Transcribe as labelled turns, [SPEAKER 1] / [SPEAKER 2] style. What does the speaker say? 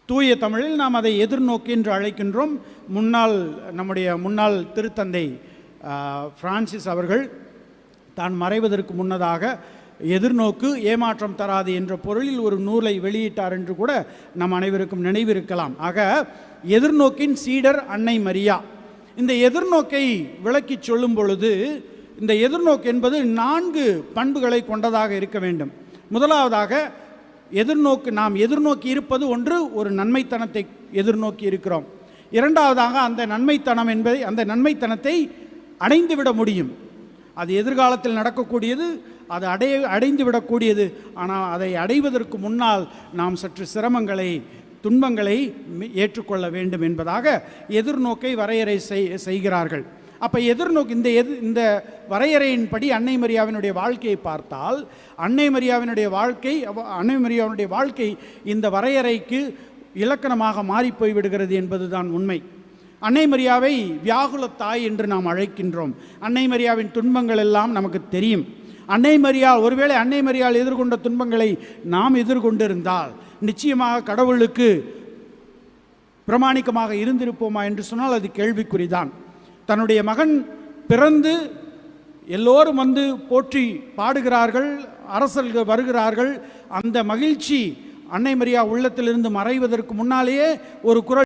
[SPEAKER 1] தூய தமிழில் நாம் அதை எதிர்நோக்கு என்று அழைக்கின்றோம். நம்முடைய முன்னாள் திருத்தந்தை பிரான்சிஸ் அவர்கள் தான் மறைவதற்கு முன்னதாக எதிர்நோக்கு ஏமாற்றம் தராது என்ற பொருளில் ஒரு நூலை வெளியிட்டார் என்று கூட நம் அனைவருக்கும் நினைவிருக்கலாம். ஆக எதிர்நோக்கின் சீடர் அன்னை மரியா. இந்த எதிர்நோக்கை விளக்கி சொல்லும் பொழுது இந்த எதிர்நோக்கு என்பது 4 பண்புகளை கொண்டதாக இருக்க வேண்டும். முதலாவதாக நாம் எதிர்நோக்கி இருப்பது ஒன்று, ஒரு நன்மைத்தனத்தை எதிர்நோக்கி இருக்கிறோம். இரண்டாவதாக அந்த நன்மைத்தனத்தை அடைந்துவிட முடியும். அது எதிர்காலத்தில் நடக்கக்கூடியது, அது அடைந்துவிடக்கூடியது. ஆனால் அதை அடைவதற்கு முன்னால் நாம் சற்று சிரமங்களை துன்பங்களை ஏற்றுக்கொள்ள வேண்டும் என்பதாக எதிர்நோக்கை வரையறை செய்கிறார்கள். அப்போ எதிர்நோக்கு இந்த வரையறையின்படி அன்னை மரியாவினுடைய வாழ்க்கையை பார்த்தால் அன்னை மரியாவினுடைய வாழ்க்கை இந்த வரையறைக்கு இலக்கணமாக மாறிப்போய் விடுகிறது என்பதுதான் உண்மை. அன்னை மரியாவை வியாகுலத்தாய் என்று நாம் அழைக்கின்றோம். அன்னை மரியாவின் துன்பங்கள் எல்லாம் நமக்கு தெரியும். ஒருவேளை அன்னை மரியாள் எதிர்கொண்ட துன்பங்களை நாம் எதிர்கொண்டிருந்தால் நிச்சயமாக கடவுளுக்கு பிரமாணிக்கமாக இருந்திருப்போமா என்று சொன்னால் அது கேள்விக்குறிதான். தன்னுடைய மகன் பிறந்து எல்லோரும் வந்து போற்றி பாடுகிறார்கள், அரசர்கள் வருகிறார்கள். அந்த மகிழ்ச்சி அன்னை மரியா உள்ளத்திலிருந்து மறைவதற்கு முன்னாலேயே ஒரு குரல்